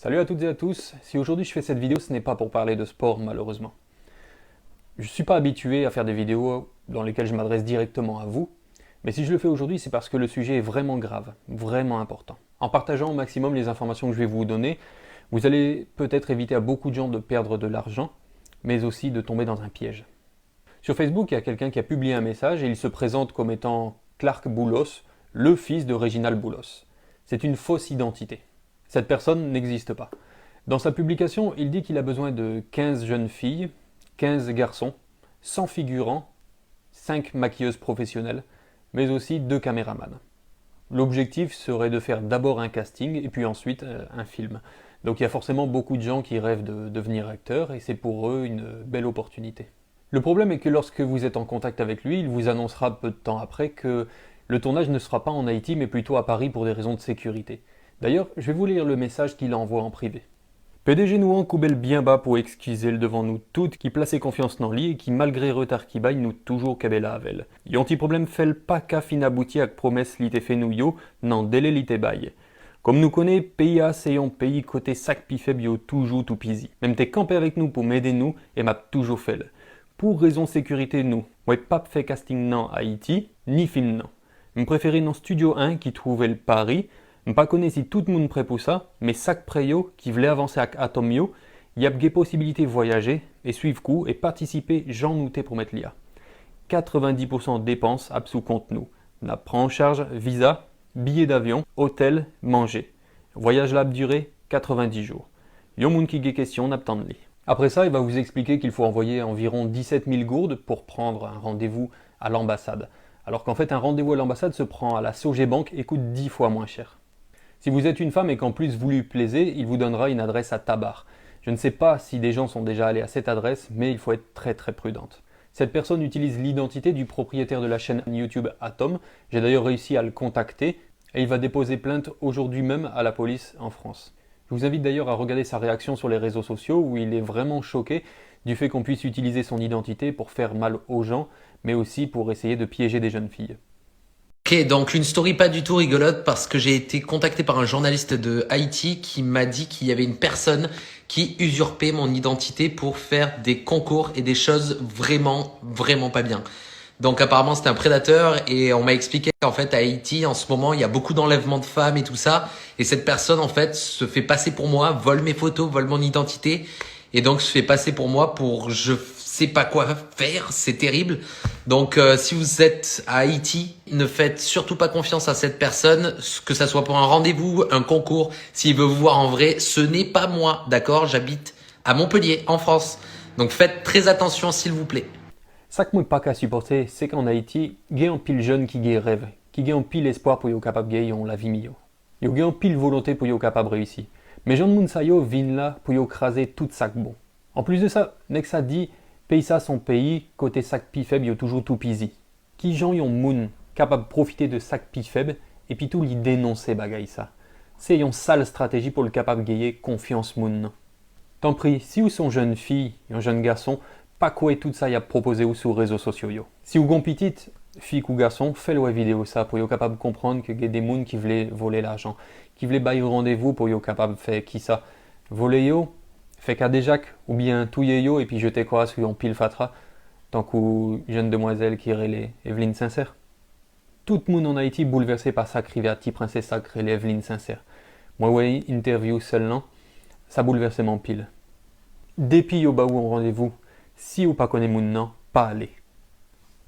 Salut à toutes et à tous, si aujourd'hui je fais cette vidéo ce n'est pas pour parler de sport malheureusement. Je ne suis pas habitué à faire des vidéos dans lesquelles je m'adresse directement à vous, mais si je le fais aujourd'hui c'est parce que le sujet est vraiment grave, vraiment important. En partageant au maximum les informations que je vais vous donner, vous allez peut-être éviter à beaucoup de gens de perdre de l'argent, mais aussi de tomber dans un piège. Sur Facebook, il y a quelqu'un qui a publié un message et il se présente comme étant Clark Boulos, le fils de Réginald Boulos. C'est une fausse identité. Cette personne n'existe pas. Dans sa publication, il dit qu'il a besoin de 15 jeunes filles, 15 garçons, 100 figurants, 5 maquilleuses professionnelles, mais aussi 2 caméramans. L'objectif serait de faire d'abord un casting et puis ensuite un film. Donc il y a forcément beaucoup de gens qui rêvent de devenir acteurs et c'est pour eux une belle opportunité. Le problème est que lorsque vous êtes en contact avec lui, il vous annoncera peu de temps après que le tournage ne sera pas en Haïti mais plutôt à Paris pour des raisons de sécurité. D'ailleurs, je vais vous lire le message qu'il envoie en privé. PDG nous coubelle bien bas pour excuser le devant nous toutes qui plaçait confiance dans lui et qui malgré retard qui baille nous toujours kabela avel. Yon ti problème fait pas qu'à fin abouti avec promesse li te fait nous yo, nan délai li te baille. Comme nous connaît, pays A c'est un pays côté sac pi faible yo toujours tout pisi. Même t'es campé avec nous pour m'aider nous et m'a toujours fait. Pour raison sécurité nous, ouais pas fait casting nan Haïti, ni film nan. M'préférer dans Studio 1 qui trouvait le Paris. Je ne connais pas si tout le monde prêt pour ça, mais chaque préyo qui voulait avancer avec Atomio, il y a des possibilités de voyager et suivre coup et participer j'en nouté pour mettre l'IA. 90% de dépenses à sous compte nous. On prend en charge visa, billets d'avion, hôtel, manger. Voyage là durée 90 jours. Yon moun qui ait question n'attend li. Après ça, il va vous expliquer qu'il faut envoyer environ 17 000 gourdes pour prendre un rendez-vous à l'ambassade. Alors qu'en fait, un rendez-vous à l'ambassade se prend à la Sogebank et coûte 10 fois moins cher. Si vous êtes une femme et qu'en plus vous lui plaisez, il vous donnera une adresse à Tabar. Je ne sais pas si des gens sont déjà allés à cette adresse, mais il faut être très prudente. Cette personne utilise l'identité du propriétaire de la chaîne YouTube Atom. J'ai d'ailleurs réussi à le contacter et il va déposer plainte aujourd'hui même à la police en France. Je vous invite d'ailleurs à regarder sa réaction sur les réseaux sociaux où il est vraiment choqué du fait qu'on puisse utiliser son identité pour faire mal aux gens, mais aussi pour essayer de piéger des jeunes filles. Ok, donc une story pas du tout rigolote parce que j'ai été contacté par un journaliste de Haïti qui m'a dit qu'il y avait une personne qui usurpait mon identité pour faire des concours et des choses vraiment pas bien. Donc apparemment c'était un prédateur et on m'a expliqué qu'en fait à Haïti en ce moment il y a beaucoup d'enlèvements de femmes et tout ça et cette personne en fait se fait passer pour moi, vole mes photos, vole mon identité et donc se fait passer pour moi pour je sais pas quoi faire, c'est terrible. Donc si vous êtes à Haïti, ne faites surtout pas confiance à cette personne, que ça soit pour un rendez-vous, un concours, s'il veut vous voir en vrai, ce n'est pas moi, d'accord? J'habite à Montpellier, en France. Donc faites très attention s'il vous plaît. Ça que moi pas qu'à supporter, c'est qu'en Haïti, il y a un pile jeune qui a rêve, qui a un pile espoir pour être capable de gagner la vie mieux. Il y a un pile volonté pour être capable de réussir. Mais Jean Moun Sayo vient là pour écraser tout sac bon. En plus de ça, Nexa dit, pays ça son pays, côté sac pi faible, il y a toujours tout pisi. Qui Jean yon moun capable de profiter de sac pi faible et puis tout lui dénoncer bagay ça. C'est une sale stratégie pour le capable de gagner confiance moun. Tant pis, si vous sont jeune fille, un jeune garçon, pas quoi tout ça y a proposé ou sur les réseaux sociaux yo. Si vous gon petite, fille ou garçon, faites-le vidéo ça pour être capable de comprendre que y a des moun qui voulaient voler l'argent, qui voulaient bailler rendez-vous pour être capable de faire qui ça. Voler yo, fait qu'à des jacques ou bien touiller yo et puis jeter quoi sur un pile fatra, tant qu'une jeune demoiselle qui relait Evelyne Sincère. Tout le monde en Haïti bouleversé par sa rivière petit princesse sacrée Evelyne Sincère. Moi ouais, interview seulement, ça bouleversait mon pile. Depuis yo ba ou en rendez-vous, si ou pas connaît moun nan, pas aller.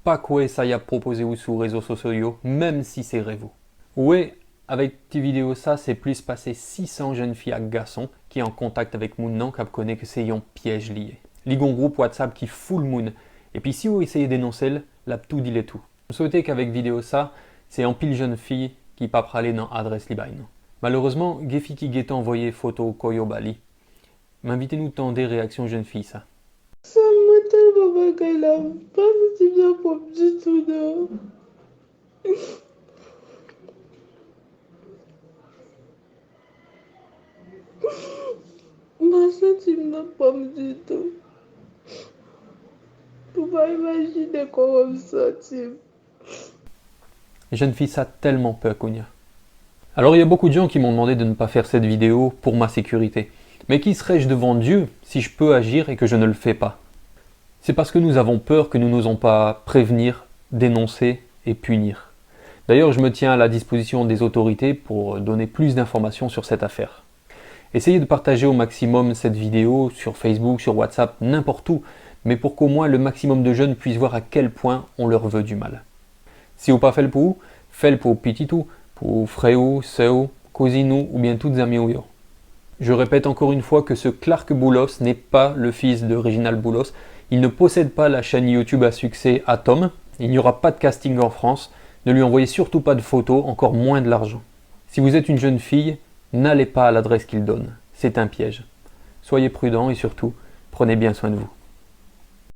Pas quoi ça y a proposé ou sur réseaux sociaux, même si c'est rêve. Ouais, avec tes vidéos ça, c'est plus passé 600 jeunes filles à garçons qui est en contact avec moun nan qui connaît que c'est un piège lié. Ligon groupe WhatsApp qui fout le moun. Et puis si vous essayez d'énoncer, la tout dit les tout. Je souhaitais qu'avec vidéo ça, c'est en pile jeune fille qui pas praler dans adresse libaï. Malheureusement, Gefi qui guette envoyé photo Koyo Bali. M'invitez-nous tant des réactions jeunes filles ça. Ça me tellement bagay là, pas si bien pour du tout non. Ma senti n'a pas du tout. Pour pas imaginer comment me sentir. Les jeunes filles ça tellement peur Kounia. Alors il y a beaucoup de gens qui m'ont demandé de ne pas faire cette vidéo pour ma sécurité. Mais qui serais-je devant Dieu si je peux agir et que je ne le fais pas? C'est parce que nous avons peur que nous n'osons pas prévenir, dénoncer et punir. D'ailleurs, je me tiens à la disposition des autorités pour donner plus d'informations sur cette affaire. Essayez de partager au maximum cette vidéo sur Facebook, sur WhatsApp, n'importe où, mais pour qu'au moins le maximum de jeunes puissent voir à quel point on leur veut du mal. Si vous pas fait le pour, faites le pour pititou, pour frère, sœur, cousine ou bien toutes amies ou yo. Je répète encore une fois que ce Clark Boulos n'est pas le fils de Reginald Boulos. Il ne possède pas la chaîne YouTube à succès Atom. Il n'y aura pas de casting en France. Ne lui envoyez surtout pas de photos, encore moins de l'argent. Si vous êtes une jeune fille, n'allez pas à l'adresse qu'il donne. C'est un piège. Soyez prudents et surtout, prenez bien soin de vous.